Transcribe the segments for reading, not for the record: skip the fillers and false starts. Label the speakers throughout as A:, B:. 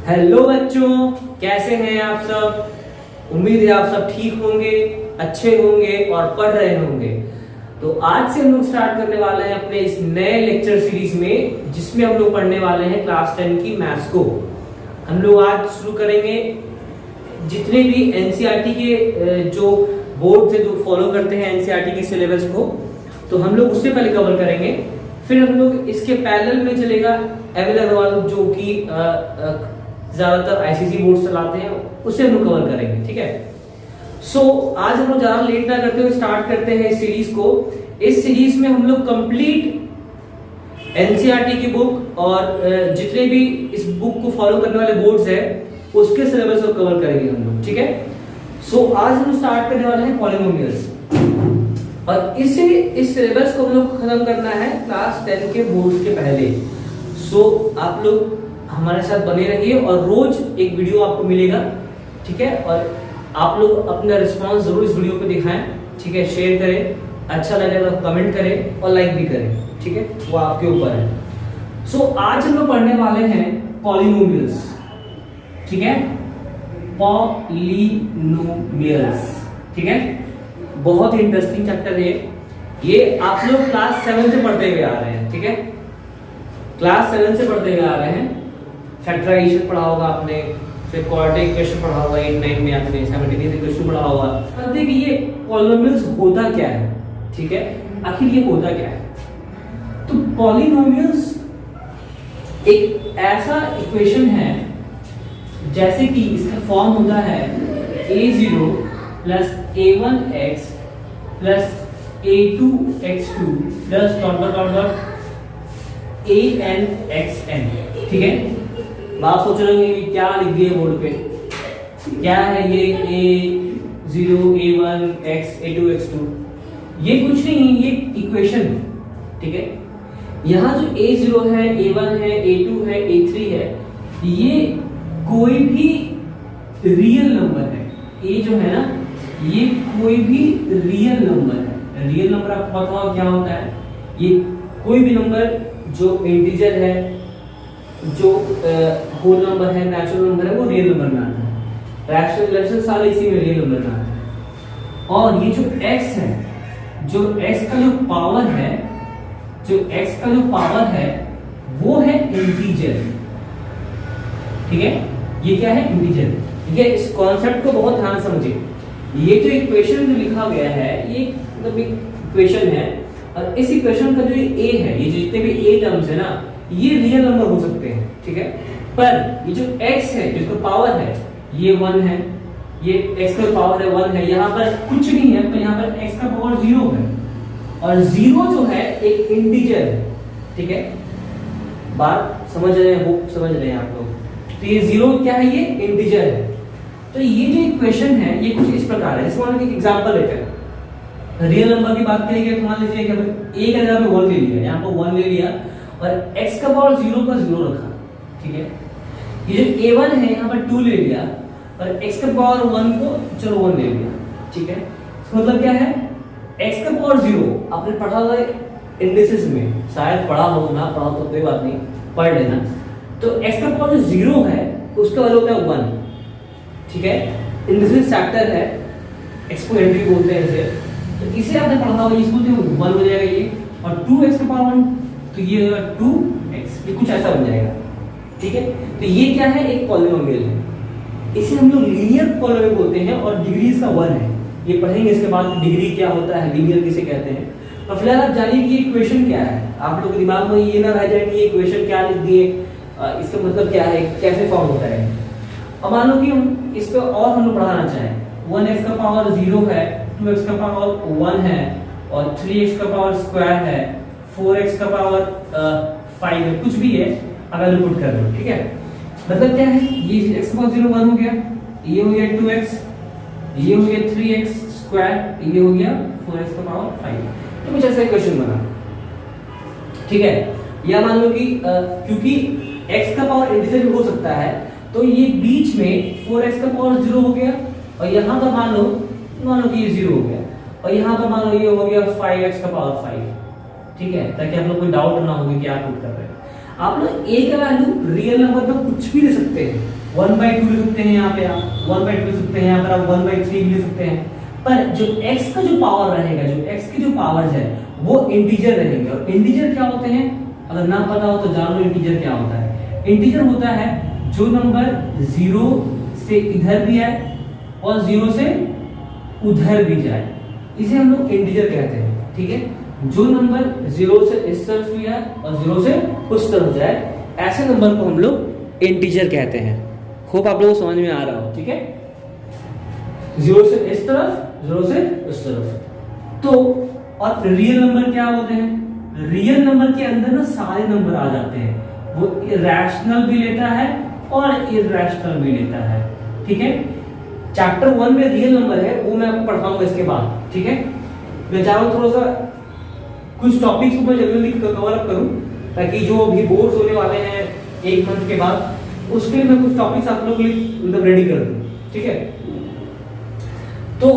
A: Hello बच्चों, कैसे हैं आप सब। उम्मीद है आप सब ठीक होंगे, अच्छे होंगे और पढ़ रहे होंगे। तो आज से हम लोग स्टार्ट करने वाले हैं अपने इस नए लेक्चर सीरीज में, जिसमें हम लोग पढ़ने वाले हैं क्लास 10 की मैथ्स को। हम लोग आज शुरू करेंगे जितने भी एनसीईआरटी के जो बोर्ड से जो फॉलो करते हैं एनसीईआरटी के सिलेबस को, तो हम लोग उससे पहले कवर करेंगे। फिर हम लोग इसके पैरेलल में चलेगा एविल अग्रवाल, जो कि ज्यादातर आईसीसी बोर्ड चलाते हैं, उसे हम लोग कवर करेंगे। ठीक है, सो आज हम लोग ज्यादा लेट ना करते हुए स्टार्ट करते हैं इस सीरीज को। इस सीरीज में हम लोग कंप्लीट एनसीईआरटी की बुक और जितने भी इस बुक को फॉलो करने वाले बोर्ड्स है उसके सिलेबस को कवर करेंगे हम लोग। ठीक है, सो आज हम स्टार्ट करने वाले हैं पॉलिनोमियल्स, और इस सिलेबस को हम लोग खत्म करना है क्लास 10 के बोर्ड के पहले। सो आप लोग हमारे साथ बने रहिए और रोज एक वीडियो आपको मिलेगा। ठीक है, और आप लोग अपना रिस्पांस जरूर इस वीडियो पे दिखाएं। ठीक है, शेयर करें, अच्छा लगे तो कमेंट करें और लाइक भी करें। ठीक है, वो आपके ऊपर है। सो आज हम लोग पढ़ने वाले हैं पॉलिनोमियल्स। ठीक है, पॉलिनोमियल्स। ठीक है, बहुत ही इंटरेस्टिंग चैप्टर है ये। आप लोग क्लास 7 से पढ़ते हुए आ रहे हैं। ठीक है, क्लास 7 से पढ़ते हुए आ रहे हैं। फैक्टराइजेशन पढ़ा होगा आपने, फिर क्वाड्रेटिक इक्वेशन पढ़ा होगा 8, 9 में, आपने सिमेट्रिक इक्वेशन पढ़ा होगा। अब देखिए ये पॉलिनोमियल्स होता क्या है। ठीक है, आखिर ये होता क्या है। तो पॉलिनोमियल्स एक ऐसा इक्वेशन है जैसे कि इसका फॉर्म होता है a0 plus a1x plus a2x2 plus dot dot dot dot anxn। ठीक है, आप सोच रहे होंगे कि क्या लिख दिए बोर्ड पे, क्या है ये a0 a1x a2 x2। ये कुछ नहीं है, ये इक्वेशन है। ठीक है, यहाँ जो a0 है, a1 है, a2 है, a3 है, ये कोई भी रियल नंबर है। ये जो है ना, ये कोई भी रियल नंबर है। रियल नंबर आपको पता होगा क्या होता है। ये कोई भी नंबर जो इंटीजर है, जो होल नंबर है, नेचुरल नंबर है, वो रियल नंबर में आता है। रैशनल सारे इसी में रियल नंबर में आता है। और ये जो x है, जो x का जो पावर है, वो है इंटीजर। ठीक है, ये क्या है, इंटीजर। ठीक है, इस कॉन्सेप्ट को बहुत ध्यान समझिए। ये जो इक्वेशन जो लिखा गया है, ये मतलब इक्वेशन है, और इस इक्वेशन का जो a है, ये जितने भी a टर्म्स है ना, ये रियल नंबर हो सकते हैं। ठीक है, पर ये जो x है, जिसका पावर है, ये 1 है, ये x का पावर है 1 है। यहाँ पर कुछ नहीं है, तो यहाँ पर x का पावर 0 है, और 0 जो है एक इंटीजर है। ठीक है, बात समझ रहे हैं, होप समझ रहे हैं आप लोग। तो ये 0 क्या है, ये इंटीजर है। तो ये जो इक्वेशन है, ये कुछ इस प्रकार है। इसको मान लीजिए एग्जांपल लेते हैं, रियल नंबर की बात करेंगे तो मान लीजिए कि a का जगह पे 1 ले लिया, यहाँ पर 1 ले लिया, और x का पावर 0 का 0 रखा। ठीक है, ये जो a1 है, यहाँ पर 2 ले लिया, और x का पावर 1 को चलो 1 ले लिया। ठीक है, इसका मतलब क्या है, x का पावर 0 आपने पढ़ा होगा इंडिसेस में, शायद पढ़ा हो, ना पढ़ा तो कोई बात नहीं, पढ़ लेना। तो x का पावर 0 है, उसका वैल्यू होता है 1। ठीक है, इंडिसेस फैक्टर है, एक्सपोनेंट भी बोलते हैं इसे। तो इसे आपने पढ़ा होगा, इसको तो 1 हो जाएगा ये, और 2x का पावर 1, तो ये होगा 2x, ये कुछ ऐसा बन जाएगा। ठीक है, तो ये क्या है, एक पॉलिनोमियल है। इसे हम लोग लीनियर पॉलिनोमियल बोलते हैं, और डिग्री इसका 1 है। ये पढ़ेंगे इसके बाद डिग्री क्या होता है, लीनियर किसे कहते हैं। तो फिलहाल आप जानिए कि ये इक्वेशन क्या है। आप लोग के दिमाग में ये ना रह जाए कि ये इक्वेशन क्या लिख दिए, इसका मतलब क्या है, कैसे फॉर्म होता है। अब मान लो कि हम इस पे और हम लोग बढ़ाना चाहें, 1x का पावर 0 है, 2x का पावर 1 है, और 3x का पावर स्क्वायर है, 4x का पावर 5 है, कुछ भी है, अगर पुट कर लो। ठीक है, मतलब क्या है, ये x का पावर 0 1 हो गया, ये हो गया 2x, ये हो गया 3x स्क्वायर, ये हो गया 4x का पावर 5। तो कुछ ऐसा इक्वेशन बना। ठीक है, या मान लो कि क्योंकि x का पावर इंटीजर भी हो सकता है, तो ये बीच में 4x का पावर 0 हो गया, और यहाँ पर मान लो कि ये 0 हो गया, और यहाँ पर मान लो ये हो गया 5x का पावर 5। ठीक है, ताकि आप लोग कोई डाउट ना हो कि क्या पुट कर रहे हैं। आप लोग a का वैल्यू रियल नंबर में कुछ भी ले सकते हैं, 1/2 ले सकते हैं, यहाँ पे आप 1/2 ले सकते हैं, यहाँ पर आप 1/3 ले सकते हैं, पर जो x का जो पावर रहेगा, जो x की जो पावर्स है वो इंटीजर रहेंगे। और इंटीजर क्या होते हैं, अगर ना पता हो तो जान लो इंटीजर क्या होता है। इंटीजर होता है जो नंबर 0 से इधर भी आए और 0 से उधर भी जाए, इसे हम लोग इंटीजर कहते हैं। ठीक है, जो नंबर 0 से इस तरफ भी आए और 0 से उस तरफ जाए, ऐसे नंबर को हम लोग इंटीजर कहते हैं। होप आप लोगों को समझ में आ रहा हो। ठीक है, 0 से इस तरफ, 0 से उस तरफ। तो और रियल नंबर क्या होते हैं, रियल नंबर के अंदर ना सारे नंबर आ जाते हैं, वो इरेशनल भी लेता है और इरेशनल भी लेता है। ठीक है, चैप्टर 1 में रियल नंबर है, वो मैं आपको पढ़ाऊंगा इसके बाद। ठीक है, मैं चाह रहा हूं थोड़ा सा कुछ टॉपिक्स को मैं जल्दी कवर अप करूं, ताकि जो भी बोर्ड्स होने वाले हैं 1 मंथ के बाद, उसके लिए मैं कुछ टॉपिक्स आप लोगों के लिए मतलब रेडी कर दूं। ठीक है, तो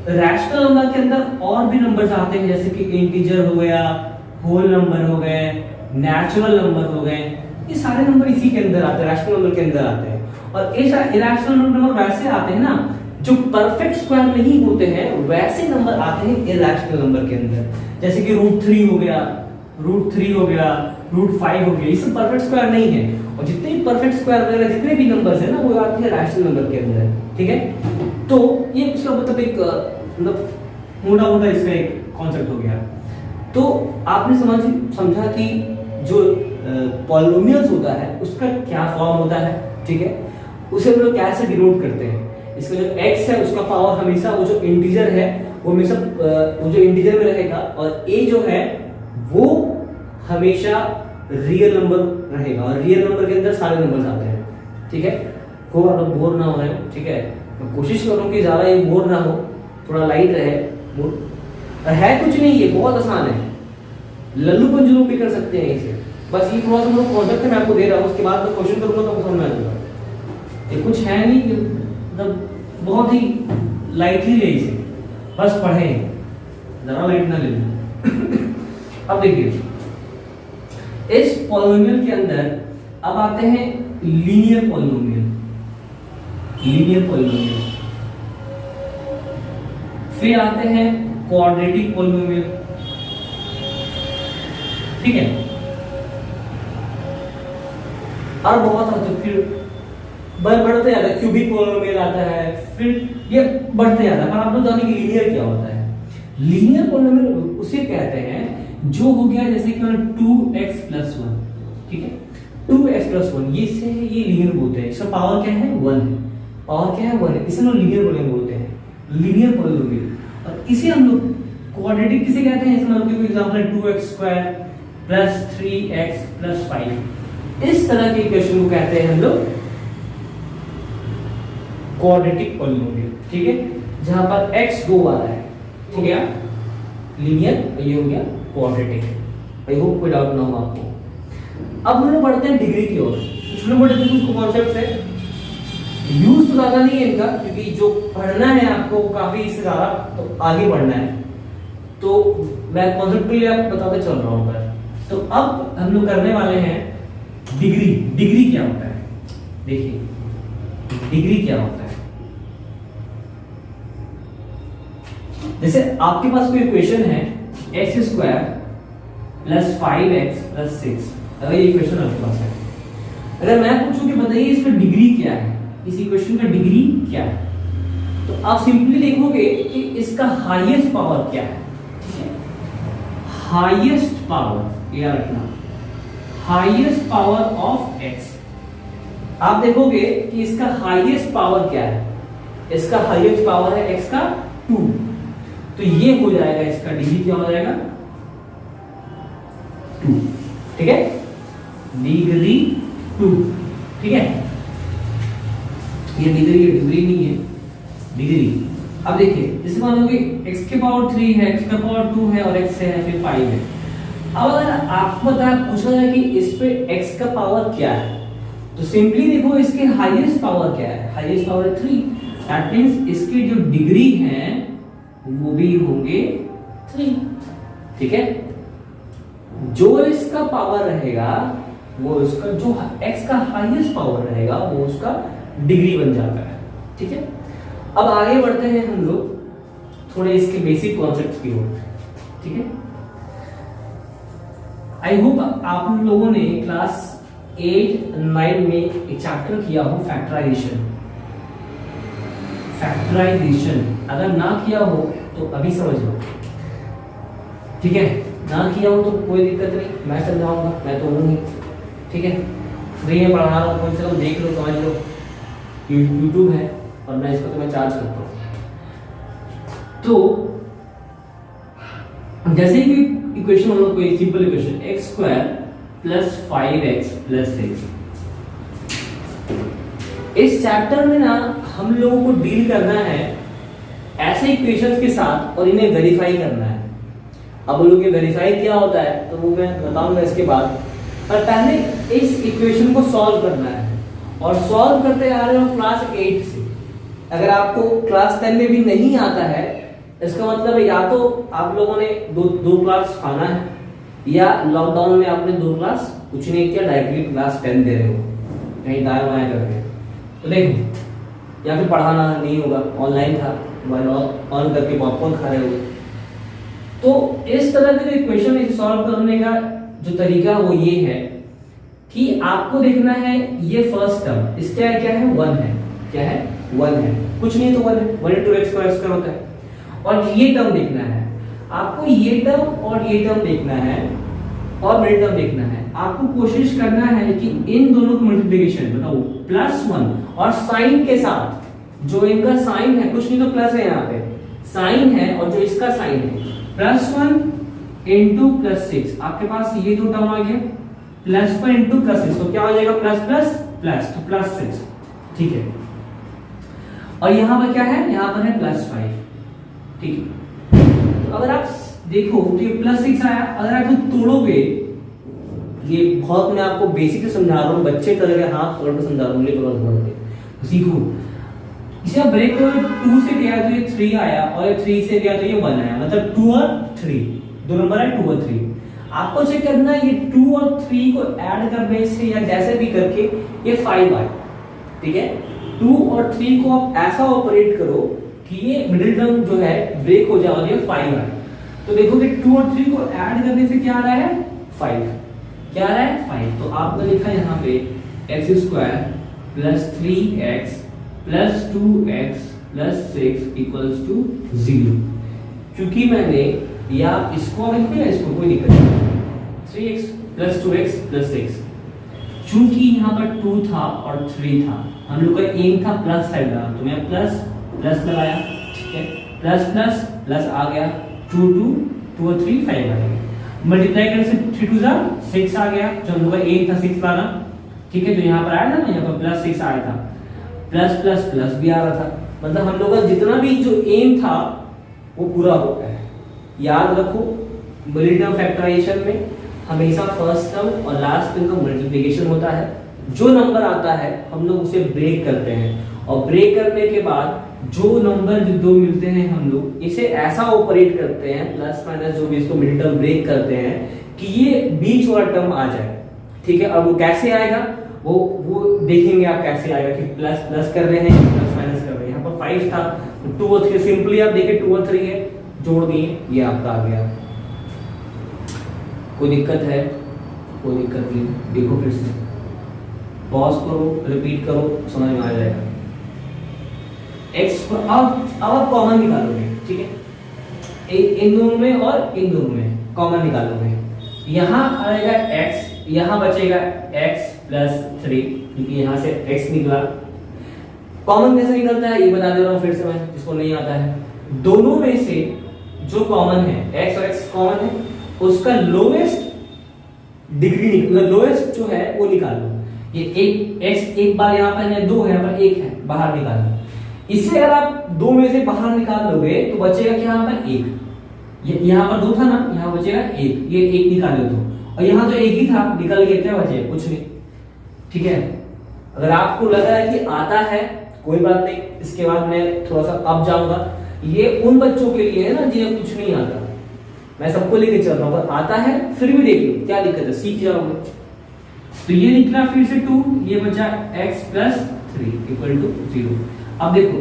A: रैशनल नंबर के अंदर और भी नंबर्स आते हैं, जैसे कि इंटीजर हो गया, होल नंबर हो गए, नेचुरल नंबर हो गए, ये सारे नंबर इसी के अंदर आते हैं, रैशनल नंबर के अंदर आते हैं। और इरेशनल नंबर वैसे आते हैं ना जो परफेक्ट स्क्वायर नहीं होते हैं, वैसे नंबर आते हैं इरेशनल नंबर के अंदर, जैसे कि √3 हो गया, √3 हो गया, √5 हो गया, ये सब परफेक्ट स्क्वायर नहीं है। और जितने भी परफेक्ट स्क्वायर वगैरह जितने भी नंबर्स है ना, वो आते हैं रैशनल नंबर के अंदर। ठीक है, तो ये उसका मतलब एक मतलब मोटा इसका एक कॉन्सेप्ट हो गया। तो आपने समझा कि जो पॉलिनोमियल्स होता है उसका क्या फॉर्म होता है। ठीक है, उसे हम लोग कैसे डिनोट करते हैं, इसका जो x है उसका पावर हमेशा वो जो इंटीजर है वो हमेशा वो जो इंटीजर में रहेगा, और a जो है वो हमेशा रियल नंबर रहेगा, और रियल नंबर के अंदर सारे नंबर्स आते हैं। ठीक है, खूब आप लोग बोर ना हो रहे हो। ठीक है, मैं कोशिश करूँ कि ज़्यादा ये बोर ना हो, थोड़ा लाइट रहे मूड। है कुछ नहीं, ये बहुत आसान है, लल्लू पंजुलू भी कर सकते हैं इसे। बस ये थोड़ा सा कॉन्सेप्ट मैं आपको दे रहा हूँ, उसके बाद मैं क्वेश्चन करूँगा तो समझ में आ जाएगा। ये कुछ है नहीं, मतलब बहुत ही लाइटली ले इसे, बस पढ़ें, ज़रा लाइट ना ले। अब देखिए, इस पॉलिनोमियल के अंदर अब आते हैं लीनियर पॉलिनोमियल, लीनियर पॉलिनोमियल, फिर आते हैं क्वाड्रेटिक पॉलिनोमियल। ठीक है, और बहुत सारे फिर बढ़ते जाता है, क्यूबिक पॉलिनोमियल आता है, फिर ये बढ़ते जाता है। पर आप लोग जाने कि लीनियर क्या होता है। लीनियर पॉलिनोमियल उसे कहते हैं जो हो गया जैसे कि 2x+1। ठीक है, 2x+1 ये से ये लीनियर बोलते हैं, इसका पावर क्या है 1 है, पावर क्या है 1 है, इसे हम लीनियर पॉलिनोमियल बोलते हैं, लीनियर पॉलिनोमियल। और इसे हम लोग क्वाड्रेटिक किसे कहते हैं, इसमें कोई एग्जांपल है 2x² + 3x + 5, इस तरह के इक्वेशन को कहते हैं हम लोग क्वाड्रेटिक पॉलिनोमियल। ठीक है, जहां पर x 2 आ रहा है, हो गया लीनियर, ये हो गया क्वाड्रेटिक। आई होप कोई डाउट ना हो आपको। अब हम लोग बढ़ते हैं डिग्री की ओर। छोटे मोटे कुछ कॉन्सेप्ट्स है, यूज तो ज्यादा नहीं है इनका, क्योंकि जो पढ़ना है आपको काफी इससे ज्यादा तो आगे बढ़ना है, तो मैं कॉन्सेप्ट के लिए आपको बताते चल रहा हूँ। तो अब हम लोग करने वाले हैं डिग्री। डिग्री क्या होता है, देखिए डिग्री क्या होता है। जैसे आपके पास कोई इक्वेशन है x² + 5x + 6, अगर ये इक्वेशन आपके पास है, अगर मैं पूछूं कि बताइए इसका डिग्री क्या है, इस इक्वेशन का डिग्री क्या है, तो आप सिंपली देखोगे कि इसका हाईएस्ट पावर क्या है। ठीक है, हाईएस्ट पावर याद रखना, हाईएस्ट पावर ऑफ x। आप देखोगे कि इसका हाईएस्ट पावर क्या है, इसका हाईएस्ट पावर है x का 2, तो ये हो जाएगा इसका डिग्री क्या हो जाएगा 2। ठीक है, डिग्री 2। ठीक है, ये डिग्री नहीं है, डिग्री। अब देखिए जैसे मान लो कि x के पावर 3 है, x का पावर 2 है और x है फिर 5 है। अब अगर आपको पूछा जाए कि इस पे x का पावर क्या है, तो सिंपली देखो इसके हाईएस्ट पावर क्या है, हाईएस्ट पावर है 3, दैट मींस इसके जो डिग्री हैं वो भी होंगे 3। ठीक है, जो इसका पावर रहेगा वो उसका जो x का हाईएस्ट पावर रहेगा वो उसका डिग्री बन जाता है। ठीक है, अब आगे बढ़ते हैं हम लोग थोड़े इसके बेसिक कॉन्सेप्ट्स की ओर। ठीक है, आई होप आप लोगों ने क्लास 8-9 में एक चैप्टर किया हो फैक्टराइजेशन। अगर ना किया हो तो अभी समझ लो। ठीक है, ना किया हो तो कोई दिक्कत नहीं, मैं समझाऊंगा, मैं तो हूँ ही। ठीक है, फ्री में पढ़ा रहा हूँ, कम से कम देख लो, समझ लो। यूट्यूब है और मैं इसको तुम्हें चार्ज करता हूँ। तो जैसे कि इक्वेशन हम लोग कोई सिंपल इक्वेशन x² + 5x + 6, इस चैप्टर में ना हम लोगों को डील करना है ऐसे इक्वेशंस के साथ और इन्हें वेरीफाई करना है। अब उन लोग के वेरीफाई क्या होता है तो वो मैं बताऊंगा इसके बाद, पर पहले इस इक्वेशन को सॉल्व करना है। और सॉल्व करते आ रहे हो क्लास 8 से। अगर आपको क्लास 10 में भी नहीं आता है, इसका मतलब है या तो आप लोगों ने दो क्लास खाना है, या लॉकडाउन में आपने 2 क्लास कुछ नहीं किया, डायरेक्टली क्लास 10 दे रहे हो कहीं दाएं बाएं करके। तो देखो, या फिर पढ़ाना नहीं होगा, ऑनलाइन था, मोबाइल ऑन करके पॉपकॉर्न खा रहे हो। तो इस तरह के जो इक्वेशन है सॉल्व करने का जो तरीका वो ये है कि आपको देखना है ये फर्स्ट टर्म, इसका क्या है 1 है, क्या है 1 है, कुछ नहीं तो 1 है, 1 × x² होता है। और ये टर्म देखना है आपको, ये टर्म और ये टर्म देखना है और मिडिल टर्म देखना है। आपको कोशिश करना है कि इन दोनों को मल्टीप्लिकेशन बताओ +1 और साइन के साथ, जो इनका साइन है, कुछ नहीं तो प्लस है, यहाँ पे साइन है और जो इसका साइन है +1 × +6, आपके पास ये दो टर्म आ गया, +1 × +6, तो क्या हो जाएगा प्लस तो +6। ठीक है, और यहाँ पर क्या है, यहाँ पर है +5। ठीक है, तो अगर आप देखो तो ये +6 आया। अगर आप तोड़ोगे, ये बहुत मैं आपको बेसिक से समझा रहा हूँ, बच्चे तरह के हाथ तोड़ के समझा रहा हूँ, तो सीखो। इसे आप ब्रेक करो, 2 से गया तो ये 3 आया, और ये 3 से गया तो ये 1 आया, मतलब 2 और 3, दो नंबर है 2 और 3। आपको चेक करना है ये 2 और 3 को ऐड करने से या जैसे भी करके ये 5 आए। ठीक है, 2 और 3 को आप ऐसा ऑपरेट करो कि ये मिडिल टर्म जो है ब्रेक हो जाए और ये 5 आए। तो देखो कि 2 और 3 को ऐड करने से क्या आ रहा है 5, क्या आ रहा है 5। तो आपने लिखा यहाँ पे x² + 3x + 2x + 6 = 0। क्योंकि मैंने या इसको लिखा इसको कोई दिक्कत नहीं, 3x + 2x + 6, चूंकि यहाँ पर 2 था और 3 था, हम लोग का एम था प्लस साइड का, तो मैं प्लस लगाया। ठीक है, प्लस आ गया, 2 और 3 5 आ गया, मल्टीप्लाई करने से 3 × 2 = 6 आ गया, जो हम लोग का एम था 6 लाना। ठीक है, तो यहाँ पर आया ना, यहाँ पर +6 आया था, प्लस भी आ रहा था, मतलब हम लोग का जितना भी जो एम था वो पूरा हो गया है। याद रखो, मिडिल टर्म फैक्टराइजेशन में हमेशा फर्स्ट टर्म और लास्ट टर्म का मल्टीप्लिकेशन होता है। जो नंबर आता है हम लोग उसे ब्रेक करते हैं, और ब्रेक करने के बाद जो नंबर जो दो मिलते हैं हम लोग इसे ऐसा ऑपरेट करते हैं, प्लस माइनस जो भी इसको मिडिल टर्म ब्रेक करते हैं, कि ये बीच वाला टर्म आ जाए। ठीक है, अब वो कैसे आएगा वो देखेंगे आप कैसे आएगा, कि प्लस कर रहे हैं, प्लस माइनस कर रहे हैं। यहाँ पर 5 था, 2 और 3 सिंपली आप देखें 2 और 3 है, जोड़ दिए, ये आपका आ गया। कोई दिक्कत है? कोई दिक्कत नहीं, देखो फिर से पॉज करो, रिपीट करो, समझ में आ जाएगा। x अब आप कॉमन निकालोगे। ठीक है, इन दोनों में और इन दोनों में कॉमन निकालोगे। यहाँ आएगा x, यहाँ बचेगा x + 3, क्योंकि यहाँ से x निकला। कॉमन कैसे निकलता है ये बता दे रहा हूँ फिर से मैं, जिसको नहीं आता है। दोनों में से जो कॉमन है, x और x कॉमन है, उसका लोएस्ट डिग्री लोएस्ट जो है वो निकालो। ये x एक बार यहाँ पर है, 2 है, यहाँ पर 1 है, बाहर निकालो। इसे अगर आप 2 में से बाहर निकाल लोगे तो बचेगा क्या, यहाँ पर 1, यहाँ पर 2 था ना, यहाँ बचेगा 1, ये 1 निकाल दो, और यहाँ जो 1 ही था निकल गया, क्या बचेगा, कुछ नहीं। ठीक है, अगर आपको लग रहा है कि आता है कोई बात नहीं, इसके बाद मैं थोड़ा सा अब जाऊंगा। ये उन बच्चों के लिए है ना जिन्हें कुछ नहीं आता, मैं सबको लेके चल रहा हूँ। अगर आता है फिर भी देख लो, क्या दिक्कत है, सीख जाओगे। तो ये निकला फिर से 2, ये बचा x प्लस 3 इक्वल टू 0। अब देखो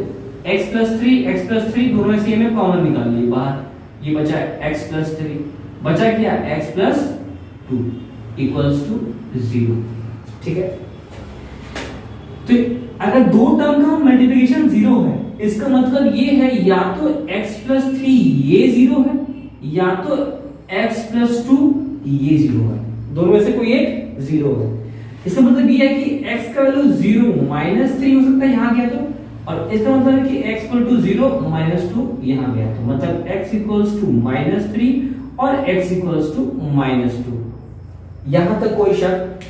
A: x प्लस 3 दोनों सेम है, कॉमन निकाल लिए बाहर, ये बचा x प्लस 3, बचा क्या x प्लस 2 इक्वल्स टू 0। ठीक है, तो अगर दो टर्म का मल्टीप्लिकेशन 0 है, इसका मतलब ये है या तो x प्लस 3 ये 0 है, या तो x प्लस 2 ये 0 है, दोनों में से कोई एक 0 है। इसका मतलब ये है कि x का वैल्यू 0 माइनस 3 हो सकता है यहाँ गया तो, और इसका मतलब है कि x इक्वल टू 0 माइनस 2 यहाँ गया तो, मतलब x इक्वल्स टू माइनस 3 और x इक्वल्स टू माइनस 2। यहां तक कोई शक?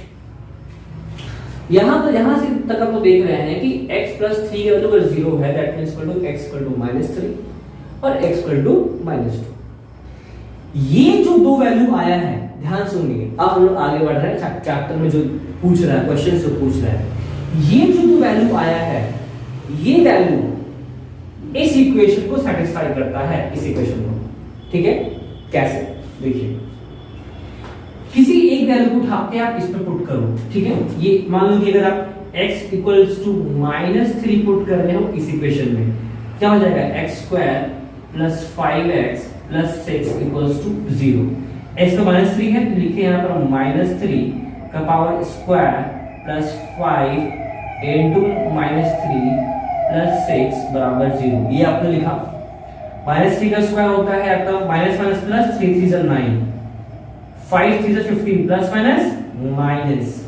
A: यहां से तक आप लोग देख रहे हैं कि x प्लस 3 का वैल्यू अगर 0 है, that means equal to x equal to minus 3 और x इक्वल टू माइनस 2। ये जो दो वैल्यू आया है, ध्यान सुनिए, अब हम लोग आगे बढ़ रहे हैं चैप्टर में, जो पूछ रहा है क्वेश्चन से पूछ रहा है, ये जो दो वैल्यू आया है, ये वैल्यू इस इक्वेशन को सेटिस्फाई करता है, इस इक्वेशन को। ठीक है, कैसे? देखिए, किसी एक वैल्यू को उठा के आप इसमें पुट करो। ठीक है, ये मान लो कि अगर आप x equals to minus 3 put कर रहे हो इस इक्वेशन में, क्या हो जाएगा? x square plus 5x plus 6 equals to 0। x का माइनस 3 है तो लिखे यहाँ पर माइनस 3 का power square plus 5 into minus 3 plus 6 बराबर 0। ये आपने लिखा। माइनस 3 का स्क्वायर होता है आपका माइनस माइनस प्लस, 3 3 जा 9, 5 3 जा 15, प्लस माइनस माइनस,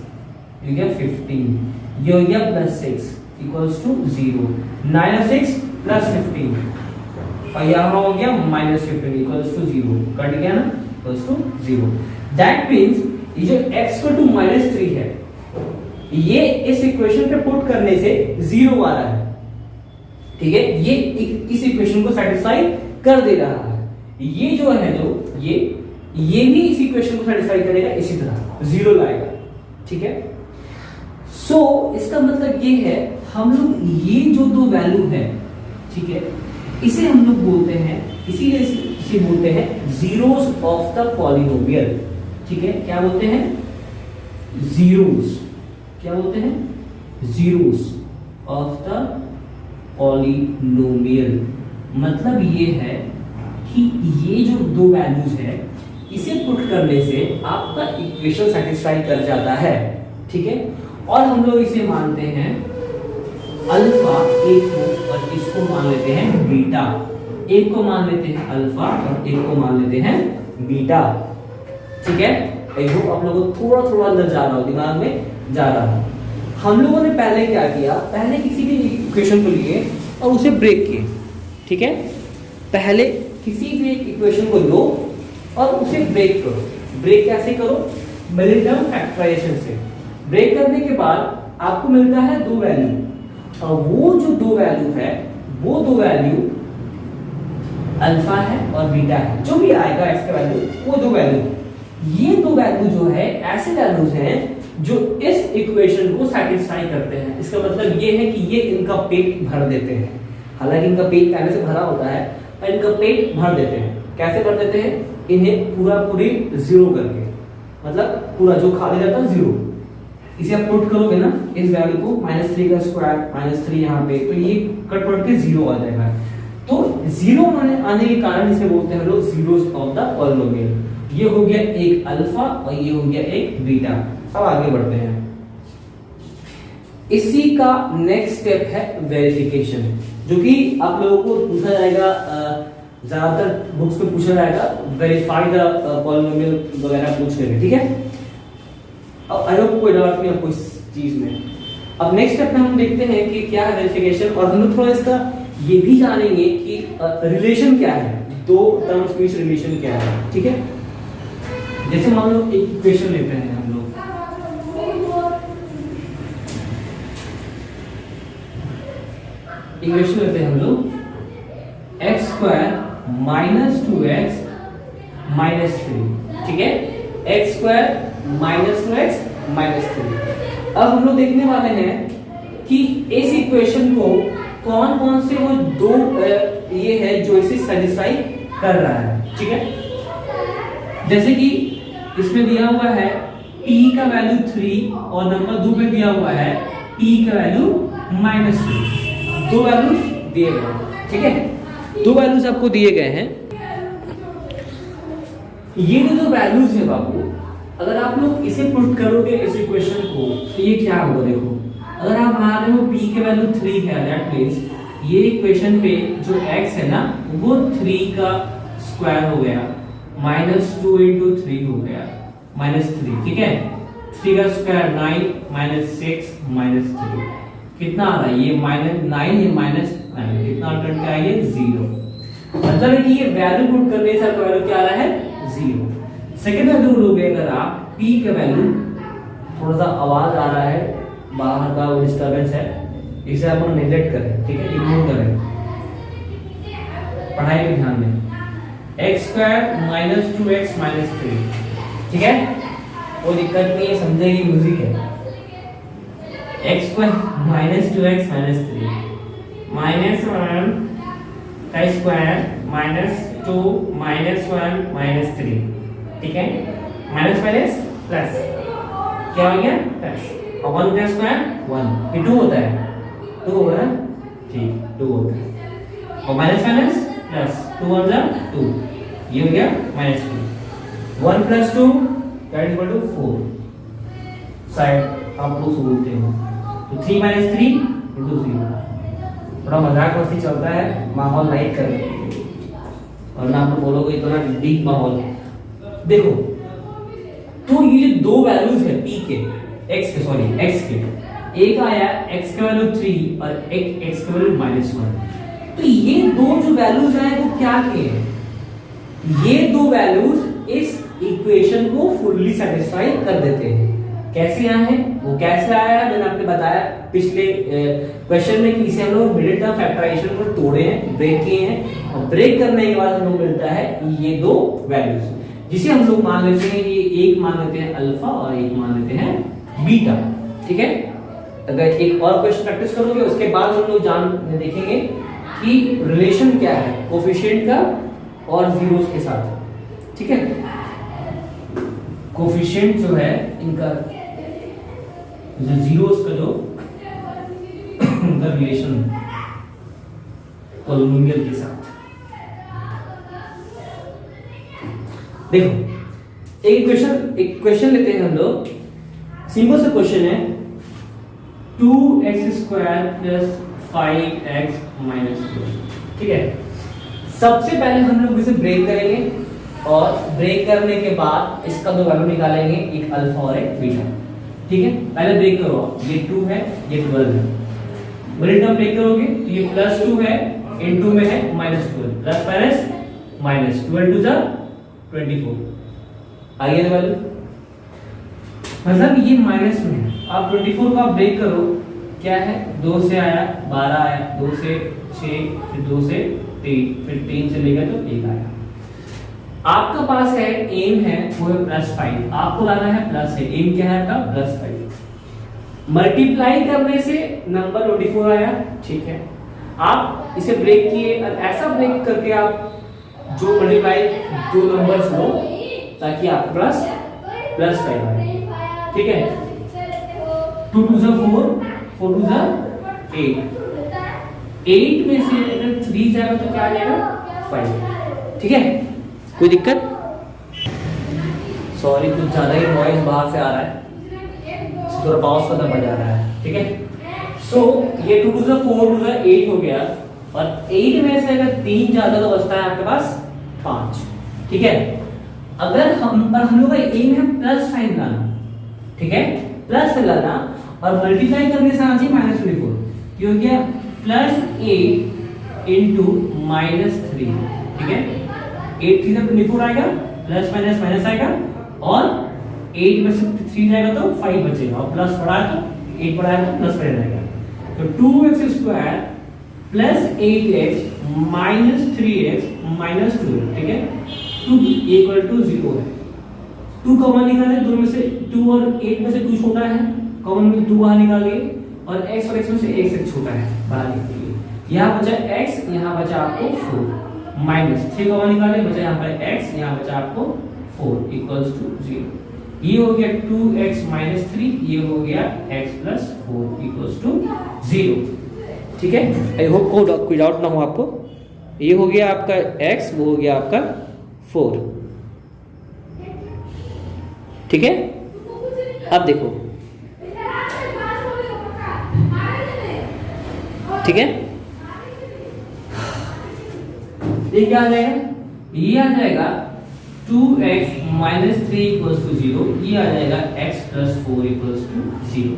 A: ये गया 15, ये हो गया प्लस 6 इक्वल्स टू 0। 9 और 6 प्लस 15 और यहाँ हो गया माइनस 15 इक्वल्स टू 0, कट गया ना, इक्वल्स टू 0। दैट मींस ये जो x इक्वल टू माइनस 3 है, ये इस इक्वेशन पे पुट करने से 0 आ रहा है। ठीक है, ये इस इक्वेशन को सेटिस्फाई कर दे रहा है। ये जो है, जो ये भी इस इक्वेशन को सेटिस्फाई करेगा, इसी तरह 0 लाएगा। ठीक है, सो इसका मतलब ये है, हम लोग ये जो दो वैल्यू है, ठीक है, इसे हम लोग बोलते हैं, इसीलिए इसे बोलते हैं जीरोस ऑफ द पॉलिनोमियल। ठीक है, क्या बोलते हैं? जीरोस। क्या बोलते हैं? Zeros of the polynomial. मतलब ये है कि ये जो दो वैल्यूज है, इसे पुट करने से आपका इक्वेशन सेटिस्फाई कर जाता है। ठीक है, और हम लोग इसे मानते हैं अल्फा एक को, और इसको मान लेते हैं बीटा। एक को मान लेते हैं अल्फा और एक को मान लेते हैं बीटा। ठीक है, आई होप आप लोगों को थोड़ा थोड़ा अंदर जा रहा हो, दिमाग में जा रहा हो। हम लोगों ने पहले क्या किया, पहले किसी भी इक्वेशन को लिए और उसे ब्रेक किए। ठीक है, पहले किसी भी एक इक्वेशन को लो और उसे ब्रेक करो। ब्रेक कैसे करो? मिनिमम फैक्टराइजेशन से। ब्रेक करने के बाद आपको मिलता है दो वैल्यू, और वो जो दो वैल्यू है, वो दो वैल्यू अल्फा है और बीटा है। जो भी आएगा एक्स का वैल्यू, वो दो वैल्यू, ये दो वैल्यू जो है ऐसे वैल्यूज हैं जो इस इक्वेशन को सेटिस्फाई करते हैं। इसका मतलब ये है कि ये इनका पेट भर देते हैं। हालांकि इनका पेट पहले से भरा होता है, पर इनका पेट भर देते हैं। कैसे भर देते हैं? इन्हें पूरी जीरो करके, मतलब पूरा जो खाली रहता है जीरो, इसे आप पुट करोगे ना इस वैल्यू को, -3 का स्क्वायर -3 यहाँ पे, तो ये कट पट के जीरो आ जाएगा। तो जीरो आने के कारण इसे बोलते हैं लोग जीरोस ऑफ द पॉलिनोमियल। ये हो गया एक अल्फा और ये हो गया एक बीटा। अब आगे बढ़ते हैं। इसी का नेक्स्ट स्टेप है वेरिफिकेशन, जो कि आप लोगों को पूछा जाएगा, ज्यादातर बुक्स में पूछा जाएगा, वेरीफाई द पॉलिनोमियल वगैरह पूछ लेंगे। ठीक है, अब आई होप कोई डाउट नहीं आपको इस चीज में। अब नेक्स्ट स्टेप में हम देखते हैं कि क्या है वेरिफिकेशन, और हम लोग थोड़ा इसका ये भी जानेंगे कि रिलेशन क्या है, दो टर्म्स के बीच रिलेशन क्या है। ठीक है, जैसे मान लो एक इक्वेशन लेते हैं हम लोग, इक्वेशन लेते हैं हम लोग x स्क्वायर -2x -3। ठीक है, x स्क्वायर -2x -3। अब हम लोग देखने वाले हैं कि इस इक्वेशन को कौन कौन से वो दो ये है जो इसे सेटिस्फाई कर रहा है। ठीक है, जैसे कि इसमें दिया हुआ है t का वैल्यू 3 और नंबर 2 पे दिया हुआ है t का वैल्यू -2। दो वैल्यूज दिए गए हैं, ठीक है, दो वैल्यूज आपको दिए गए हैं। ये जो वैल्यूज है बाबू, अगर आप लोग इसे पुट करोगे इस इक्वेशन को तो ये क्या होगा, देखो अगर आप मान रहे हो p के वैल्यू 3 है, दैट मींस ये इक्वेशन पे जो x है ना वो 3 का स्क्वायर हो गया, -2 × 3 हो गया, -3, ठीक है। 3 का स्क्वायर 9 -6 -3 कितना आ रहा है, ये -9 ये -9 कितना अल्टरनेट क्या है, ये 0। मतलब है कि ये वैल्यू पुट करने से आपका वैल्यू क्या आ रहा है, 0। सेकंड वैल्यू लोगे अगर आप p का वैल्यू, थोड़ा सा आवाज आ रहा है बाहर का, वो डिस्टरबेंस है, इसे आप नेग्लेक्ट करें, ठीक है, इग्नोर करें, पढ़ाई पे ध्यान दें। x² -2x -3, ठीक है, कोई दिक्कत नहीं है, समझेगी म्यूजिक है। x² -2x -3 -1 का स्क्वायर -2 -1 -3, ठीक है, माइनस माइनस प्लस क्या हो गया, प्लस, और 1 का स्क्वायर 1, ये 2 होता है, 2 होगा ना, ठीक, 2 होता है, और माइनस माइनस प्लस 2 1 जा 2, ये हो गया -2। 1 + 2 = 4, शायद आप लोग सोचते हो, तो 3 - 3 × 0। थोड़ा मजाक मस्ती चलता है, माहौल लाइट करें, और ना आप बोलोगे इतना डीप माहौल। देखो तो ये दो वैल्यूज है p के, x के, एक आया x का वैल्यू 3 और एक x का वैल्यू -1। तो ये दो जो वैल्यूज हैं वो क्या के हैं, ये दो वैल्यूज इस इक्वेशन को फुल्ली सेटिस्फाई कर देते हैं। कैसे आए हैं, वो कैसे आया है, मैंने आपने बताया पिछले क्वेश्चन में कि इसे हम लोग मिडिल टर्म फैक्टराइजेशन को तोड़े हैं, ब्रेक किए हैं, और ब्रेक करने के बाद हम लोग मिलता है ये दो वैल्यूज, जिसे हम लोग मान लेते हैं, ये एक मान लेते हैं अल्फा और एक मान लेते हैं बीटा, ठीक है। अगर एक और क्वेश्चन प्रैक्टिस करोगे उसके बाद हम लोग देखेंगे कि रिलेशन क्या है कोफिशिएंट का और जीरोस के साथ, ठीक है। कोफिशिएंट जो है इनका, जो जीरोस का जो उनका रिलेशन पॉलिनोमियल के साथ। देखो एक क्वेश्चन लेते हैं हम लोग, सिंपल सा क्वेश्चन है, 2x² + 5x - 2, ठीक है। सबसे पहले हम लोग इसे ब्रेक करेंगे, और ब्रेक करने के बाद इसका दो वैल्यू निकालेंगे, एक अल्फा और एक बीटा, ठीक है। पहले ब्रेक करो, ये 2 है, ये 12 है, मिडिल टर्म ब्रेक करोगे तो ये +2 है, इनटू में है -12, प्लस माइनस -12 × 24 आ गया वैल्यू, मतलब ये माइनस में है। आप 24 को आप ब्रेक करो, क्या है, 2 से आया 12 आया, 2 से 6, फिर 2 से 3, फिर 3 से लेकर तो 1 आया। आपका पास है एम है वो है +5, आपको लाना है प्लस है, एम क्या है आपका +5। मल्टीप्लाई करने से नंबर 24 आया, ठीक है। आप इसे ब्रेक किए, ऐसा ब्रेक करके आप जो मल्टीप्लाई दो नंबर्स लो ताकि आप +5 आए, ठीक है। 2 × 2 = 4, 4 × 2 = 8, 8 में से अगर 3 जाएगा तो क्या आ जाएगा 5, ठीक है। कोई दिक्कत, सॉरी कुछ ज्यादा ही नॉइज बाहर से आ रहा है, थोड़ा पाउस करना पड़ जा रहा है, ठीक है। सो ये 2 × 2 = 4, 2 × 8 हो गया, और 8 में से अगर 3 जाता तो बचता है आपके पास 5, ठीक है। अगर हम लोग का एम है प्लस साइन लाना, ठीक है, प्लस लाना, और मल्टीप्लाई करने से आ जाए -24, ये हो गया +8 × -3, ठीक है। 8 3 = 24 आएगा, प्लस माइनस माइनस आएगा, और 8 में से 3 जाएगा तो 5 बचेगा, और प्लस पड़ा है तो 8 पड़ा है तो प्लस पड़ जाएगा। तो 2x² + 8x - 3x - 2, ठीक है। 2 = 0 है, 2 कॉमन निकाले, 2 में से 2 और 8 में से 2 छोटा है, कॉमन में 2 बाहर निकाल लिए, और x और x में से x छोटा है बाहर निकाल लिए, यहाँ बचा x, यहाँ बचा आपको 4, -3 कॉमन निकाले, बचा यहाँ पर x, यहाँ बचा आपको 4 = 0। ये हो गया 2x माइनस 3, ये हो गया x प्लस 4 इक्वल्स टू 0। ठीक है, आई होप कोई डाउट ना हो आपको। ये हो गया आपका x, वो हो गया आपका 4। ठीक है, अब देखो, ठीक है, ये क्या आ जाएगा, ये आ जाएगा 2x माइनस 3 इक्वल्स टू 0, ये आ जाएगा x प्लस 4 इक्वल्स टू 0।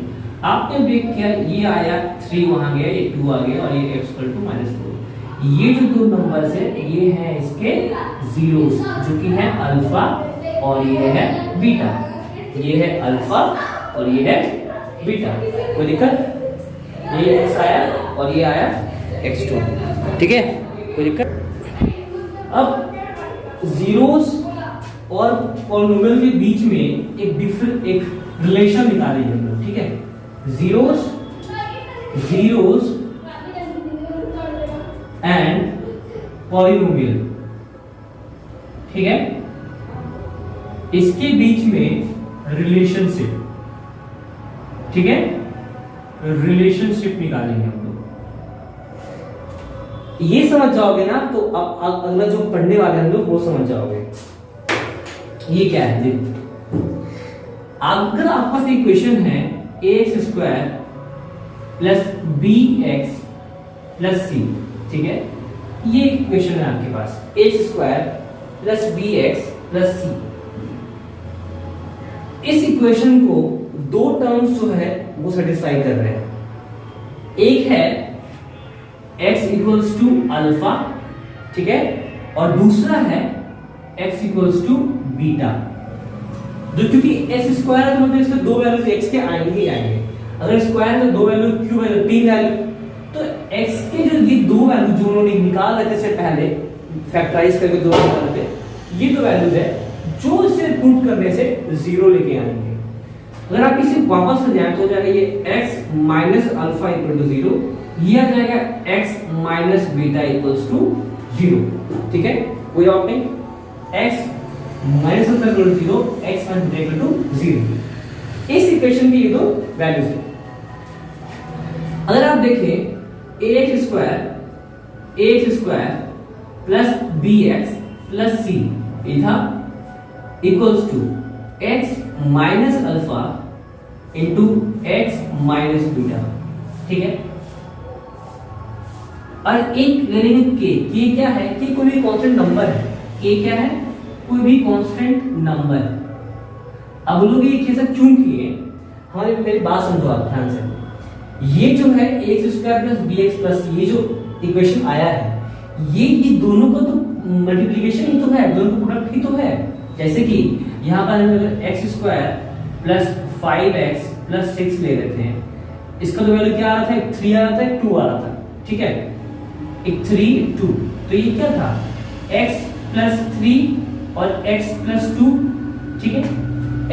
A: आपने ब्रेक किया, ये आया 3 वहां गया, ये 2 आ गया, और ये x इक्वल टू माइनस 4। ये जो दो नंबर्स है ये है इसके जीरोस, जो कि है अल्फा और ये है बीटा। ये है अल्फा और ये है बीटा। कोई दिक्कत? ये x आया और ये आया x2। ठीक है, कोई दिक्कत? अब जीरोस और पॉलिनोमियल के बीच में एक रिलेशन निकालेंगे हम लोग। ठीक है, जीरोस एंड पॉलिनोमियल, ठीक है, इसके बीच में रिलेशनशिप, ठीक है, रिलेशनशिप निकालेंगे हम लोग। ये समझ जाओगे ना तो अब अगला जो पढ़ने वाले हम लोग वो समझ जाओगे। ये क्या है जी? अगर आपके पास इक्वेशन है ax square plus bx plus c, ठीक है, ये इक्वेशन है आपके पास ax square plus bx plus c। इस इक्वेशन को दो टर्म्स जो है वो सेटिस्फाई कर रहे हैं। एक है x इक्वल्स टू अल्फा, ठीक है, और दूसरा है x इक्वल्स टू बीटा। जो क्योंकि x स्क्वायर है तो मतलब इसमें दो वैल्यूज x के आएंगे ही आएंगे। अगर स्क्वायर में दो वैल्यू, क्यूब है तो तीन वैल्यू, तो x के जो ये दो वैल्यू जो उन्होंने निकाल रहे थे से पहले फैक्टराइज करके दो निकाल रहे थे, ये दो वैल्यूज है जो इसे पुट करने से जीरो लेके आएंगे। अगर आप इसे वापस से जाएं तो जाएगा ये x minus alpha equal to 0, ये आ जाएगा x minus beta equals to 0। ठीक है, कोई डाउट नहीं? x minus alpha equal to 0, x minus beta equal to 0। इस इक्वेशन की ये दो वैल्यूज है। अगर आप देखें ax square plus bx plus c, ये था equals to x minus alpha into x minus beta. ठीक है, और एक लेंगे k क्या है? k कोई भी कांस्टेंट नंबर है। k क्या है? कोई भी कांस्टेंट नंबर। अब लोग ये कैसे क्यों किए? हमारी मेरी बात समझो आप ध्यान से। ये जो है ax square plus bx plus ये जो इक्वेशन आया है, ये दोनों का तो मल्टीप्लिकेशन ही तो है, दोनों का प्रोडक्ट ही तो है। जैसे कि यहाँ पर हम x square plus 5x plus 6 ले रहे थे, इसका तो वैल्यू क्या आ रहा था? 3 आ रहा था, 2 आ रहा था। ठीक है, एक 3 2, तो ये क्या था? x प्लस 3 और x प्लस 2। ठीक है,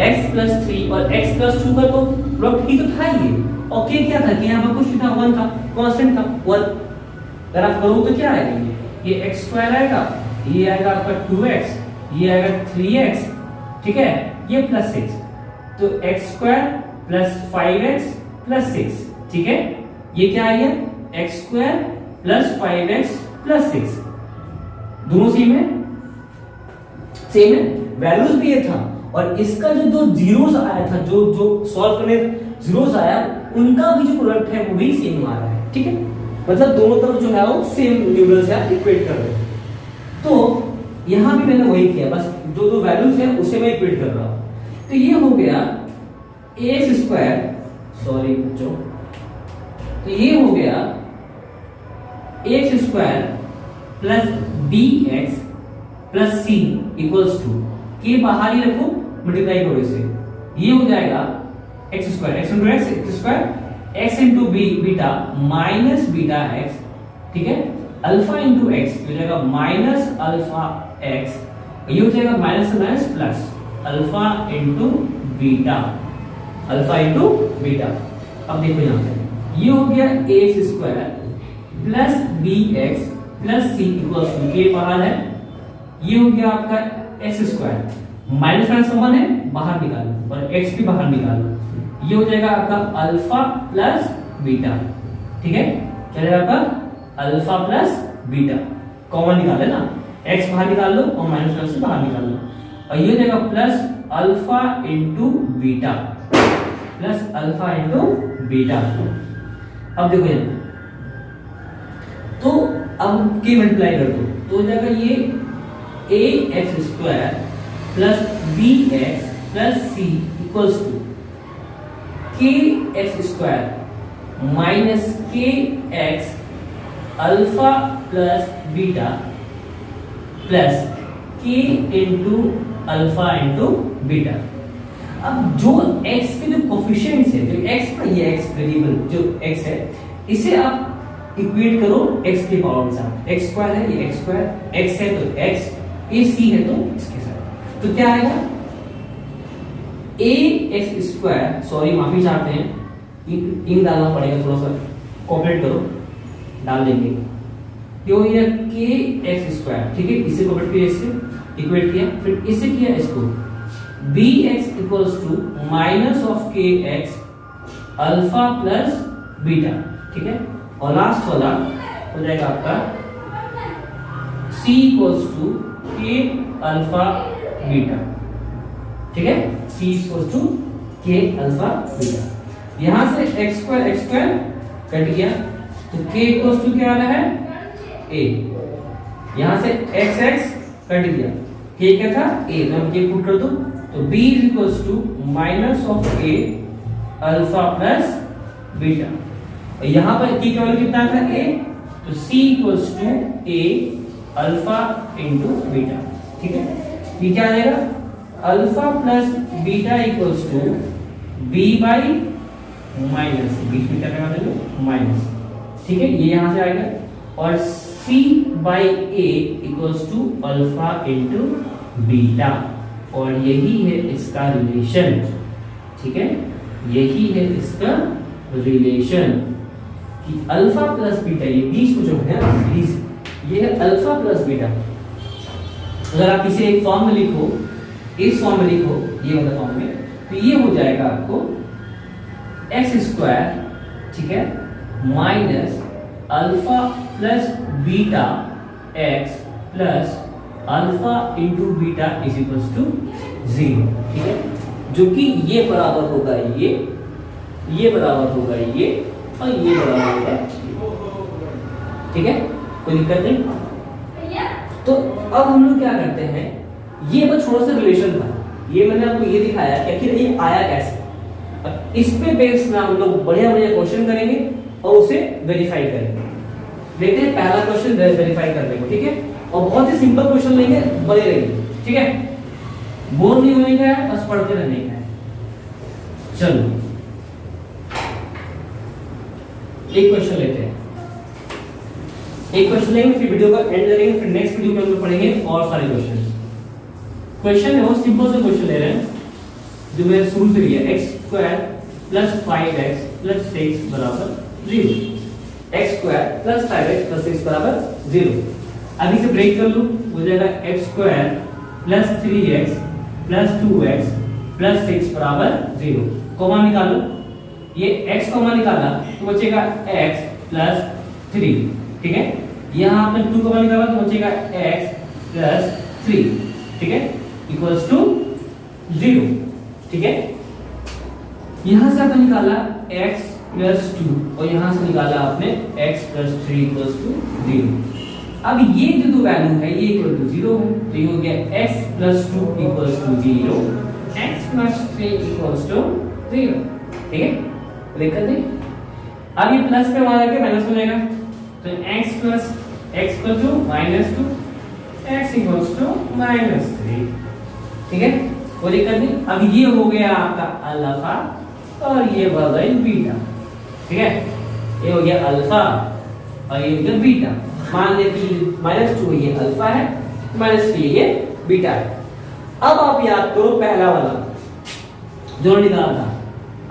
A: x प्लस 3 और x प्लस 2 का तो प्रोडक्ट ही तो था ये। और k क्या था? कि यहाँ पर कुछ था, 1 था, कांस्टेंट था 1। अगर आप करो तो क्या आएगा? ये x स्क्वायर आएगा, ये आएगा आपका 2x, ये आएगा 3x, ठीक है, ये प्लस 6, तो x square plus 5x plus 6। ठीक है, ये क्या आ गया? x square plus 5x plus 6। दोनों सेम है, सेम है, वैल्यूज भी ये था। और इसका जो दो जीरोस आया था, जो सॉल्व करने जीरोस आया, उनका भी जो प्रोडक्ट है वो भी सेम आ रहा है। ठीक है, मतलब दोनों तरफ जो है वो सेम न्यूमरल्स है, इक्वेट कर रहे हैं। तो यहां भी मैंने वही किया, बस जो दो वैल्यूज है उसे मैं इक्वेट कर रहा हूं। तो ये हो गया एक्स स्क्वायर, सॉरी बच्चों, तो ये हो गया x square plus b x plus c equals to, के बाहर ही रखो, मल्टीप्लाई करो इसे, ये हो जाएगा x square, x into x, x square, x into b beta minus beta x. ठीक है, अल्फा इंटू एक्स हो जाएगा माइनस अल्फा एक्स, ये हो जाएगा minus minus plus alpha into beta, alpha into beta. अब देखो यहां पे ये हो गया x square plus b x plus c equals to, के बाहर है, ये हो गया आपका x square minus minus common है, बाहर निकालो और x भी बाहर निकालो। ये हो जाएगा आपका अल्फा प्लस बीटा। ठीक है, क्या जाएगा आपका अल्फा प्लस बीटा, कॉमन निकाले ना, x बाहर निकाल लो और माइनस माइनस से बाहर निकाल लो, और ये हो जाएगा plus alpha into beta, plus alpha into beta. अब देखो ये, तो अब के मल्टीप्लाई कर दो तो हो जाएगा ये a x square plus b x plus c equals to k x square minus k x alpha plus beta plus k into alpha into beta. अब जो x के जो कोफिशिएंट्स है, जो x का ये x वेरिएबल जो x है, इसे आप इक्वेट करो x के पावर के साथ। x स्क्वायर है, ये x स्क्वायर, x है तो x, ये c है तो इसके साथ, तो क्या आएगा a x स्क्वायर, सॉरी माफी चाहते हैं, इन डालना पड़ेगा, थोड़ा सा कोऑपरेट करो, डाल देंगे, क्यों ये के एक्स स्क्वायर। ठीक है, इसे कॉपरेट किया, इससे इक्वेट किया, फिर इसे किया इसको, b x equals to minus of k x alpha plus beta. ठीक है, और लास्ट वाला हो जाएगा आपका c equals to k alpha beta. ठीक है, c equals to k alpha beta. यहां से x स्क्वायर कट गया तो k इक्वल्स टू क्या आ रहा है a, यहां से x कट गया, k क्या था a, तो हम k पुट कर दो तो b equals to minus of a alpha plus beta. यहां पर k का वैल्यू कितना था a, तो c equals to a alpha into beta. ठीक है, ये क्या आ जाएगा alpha plus beta equals to b by minus, बीच में क्या लगा देंगे माइनस। ठीक है, ये यहां से आएगा, और c by a equals to alpha into beta, और यही है इसका रिलेशन। ठीक है, यही है इसका रिलेशन कि अल्फा प्लस बीटा, ये बीच में जो है प्लीज, ये है अल्फा प्लस बीटा। अगर आप इसे एक फॉर्म में लिखो, इस फॉर्म में लिखो, ये वाला फॉर्म में, तो ये हो जाएगा आपको एक्स स्क्वायर, ठीक है, minus alpha plus beta x plus alpha into beta is equals to 0। ठीक है, जो कि ये बराबर होगा ये बराबर होगा ये, और ये बराबर होगा। ठीक है, कोई दिक्कत नहीं। तो अब हम लोग क्या करते हैं, ये बस छोटा सा रिलेशन था, ये मैंने आपको ये दिखाया कि आखिर ये आया कैसे। अब इस पे बेस में हम लोग बढ़िया क्वेश्चन करेंगे और उसे वेरीफाई करेंगे। देखते हैं पहला क्वेश्चन वेरीफाई करने को। ठीक है, और बहुत ही सिंपल क्वेश्चन लेंगे, बने रहेंगे। ठीक है, बोर नहीं होने का है, बस पढ़ते रहने का है। चलो एक क्वेश्चन लेते हैं, एक क्वेश्चन लेंगे, फिर वीडियो का एंड करेंगे, फिर नेक्स्ट वीडियो में हम लोग पढ़ेंगे और सारे क्वेश्चन। क्वेश्चन है बहुत सिंपल सा क्वेश्चन ले रहे हैं जो मैंने शुरू से लिया, x square plus 5x plus 6 बराबर 0, x square plus 5x plus 6 बराबर 0। अब इसे ब्रेक कर लो, हो जाएगा x square plus 3x plus 2x plus 6 बराबर 0। कॉमा निकालो, ये x कॉमा निकाला तो बचेगा x प्लस 3। ठीक है, यहाँ आपने 2 कॉमा निकाला तो बचेगा x प्लस 3। ठीक है, इक्वल्स टू 0। ठीक है, यहां से आपने निकाला x प्लस 2 और यहां से निकाला आपने x प्लस 3 इक्वल्स टू 0। अब ये जो दो वैल्यू है ये इक्वल टू 0 है, तो ये हो गया x plus 2 equals to 0, x plus 3 equals to 0। ठीक है, देख करते हैं। अब ये प्लस पे हमारा क्या माइनस हो जाएगा, तो x plus x equal to minus 2, x equals to minus 3। ठीक है, कोई दिक्कत नहीं। अब ये हो गया आपका अल्फा और ये हो गया बीटा। ठीक है, ये हो गया अल्फा और ये हो गया बीटा। मान लें कि -2 ये अल्फा है, -3 ये बीटा है। अब आप याद करो पहला वाला जो निकाला था,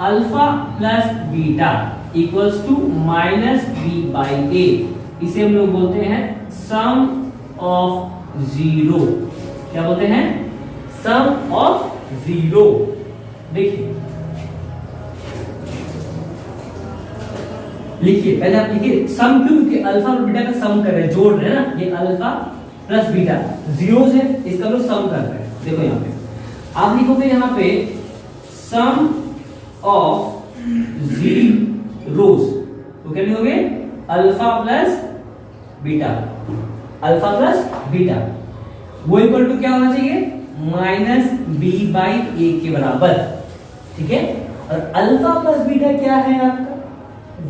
A: alpha plus beta equals to -b/a, इसे हम लोग बोलते हैं सम ऑफ 0। क्या बोलते हैं, सम ऑफ जीरो। देखिए लिखिए, पहले आप लिखिए सम, क्योंकि अल्फा और बीटा का सम कर रहे हैं, जोड़ रहे हैं ना, ये अल्फा प्लस बीटा जीरोस है, इसका लोग सम कर रहे हैं। देखो यहाँ पे आप लिखोगे यहाँ पे सम ऑफ जीरोस, तो क्या लिखोगे alpha plus beta, alpha plus beta वो इक्वल टू क्या होना चाहिए माइनस बी बाई ए के बराबर। ठीक है, और अल्फा प्लस बीटा क्या है आपका,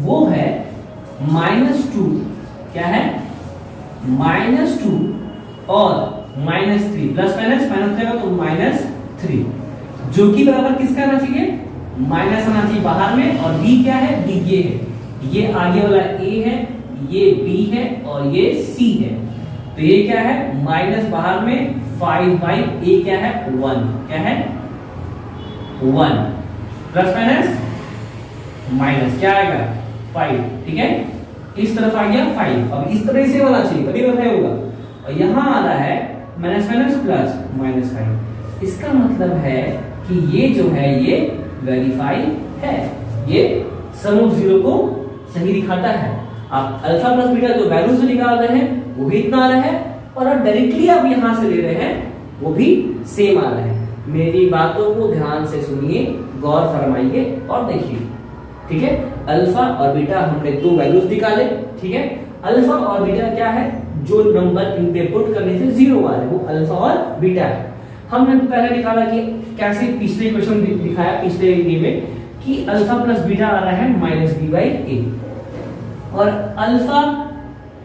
A: वो है -2, क्या है -2 और -3, प्लस माइनस माइनस जाएगा तो -3, जो कि बराबर किसका आना चाहिए, माइनस आना चाहिए बाहर में, और b क्या है, b ये है, ये आगे वाला a है, ये b है और ये c है, तो ये क्या है माइनस बाहर में 5/a क्या है 1, क्या है 1, प्लस माइनस माइनस क्या आएगा 5। ठीक है, इस तरफ आ गया 5, अब इस तरह से होना चाहिए तभी बताया होगा, और यहां आ रहा है माइनस माइनस प्लस -5। इसका मतलब है कि ये जो है ये वेरीफाई है, ये सम ऑफ जीरो को सही दिखाता है। आप अल्फा प्लस बीटा जो वैल्यू से निकाल रहे हैं वो भी इतना आ रहा है, और आप डायरेक्टली आप यहां से ले रहे हैं वो भी सेम आ रहा है। मेरी बातों को ध्यान से सुनिए, गौर फरमाइए और देखिए। ठीक है, अल्फा और बीटा हमने दो वैल्यूज निकाले। ठीक है, अल्फा और बीटा क्या है, जो नंबर इन पे पुट करने से जीरो आ रहे हैं वो अल्फा और बीटा है। हमने पहले निकाला कि कैसे, पिछले क्वेश्चन दिखाया पिछले ये में कि अल्फा प्लस बीटा आ रहा है -b/a, और अल्फा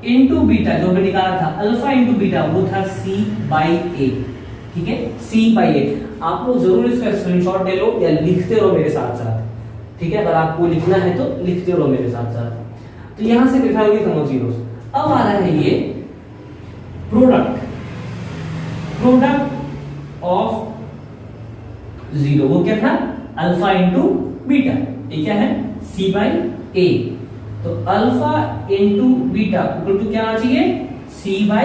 A: इंटू बीटा जो हमने निकाला था, अल्फा इंटू बीटा वो था c/a। ठीक है, c/a। आप लोग जरूर इसका स्क्रीनशॉट ले लो या लिखते रहो मेरे साथ साथ। ठीक है, अगर आपको लिखना है तो लिखते रहो मेरे साथ साथ। तो यहां से लिखा होगी सम ऑफ जीरोस। अब आ रहा है ये प्रोडक्ट ऑफ जीरो, वो क्या था अल्फा इंटू बीटा, ये क्या है c/a। तो alpha into beta equal to क्या आना चाहिए c/a।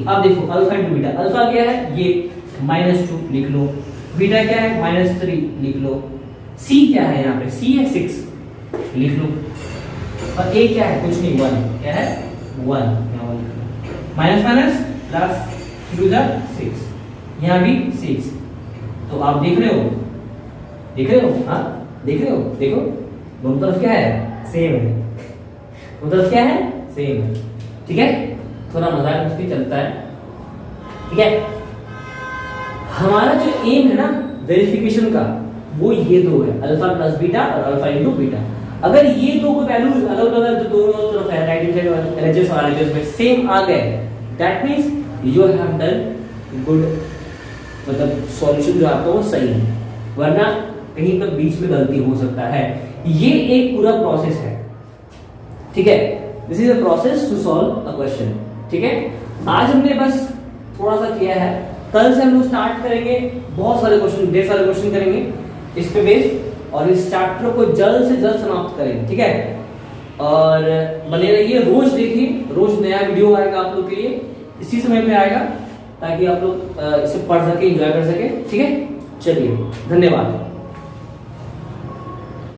A: अब देखो अल्फा इंटू बीटा, अल्फा क्या है ये -2 लिख लो, बीटा क्या है -3 लिख लो, c क्या है यहाँ पे, c है 6 लिख लो, और a क्या है कुछ नहीं 1, क्या है 1, माइनस माइनस प्लस 2 6, यहाँ भी 6। तो आप देख रहे हो, देख रहे हो, हाँ देख रहे हो, देखो दोनों तरफ क्या है सेम है, दोनों तरफ क्या है सेम है। ठीक है, थोड़ा मजाक मस्ती चलता है। ठीक है, हमारा जो एम है ना वेरिफिकेशन का वो ये दो है, अल्फा प्लस बीटा और अल्फा इंटू बीटा। अगर ये दो को वैल्यूज अलग अलग जो दोनों तरफ है राइट हैंड साइड एलएचएस और आरएचएस में सेम आ गए, that means you have done good, मतलब सॉल्यूशन जो आपका वो सही है, वरना कहीं पर बीच में गलती हो सकता है। ये एक पूरा प्रोसेस है। ठीक है, this is a process to solve a question. ठीक है, आज हमने बस थोड़ा सा किया है, कल से हम लोग स्टार्ट करेंगे, बहुत सारे क्वेश्चन, ढेर सारे क्वेश्चन करेंगे इस पे बेस्ड, और इस चैप्टर को जल्द से जल्द समाप्त करेंगे। ठीक है, और बने रहिए, रोज देखिए, रोज नया वीडियो आएगा आप लोग के लिए, इसी समय पे आएगा ताकि आप लोग इसे पढ़ सके, एंजॉय कर सके। ठीक है, चलिए धन्यवाद।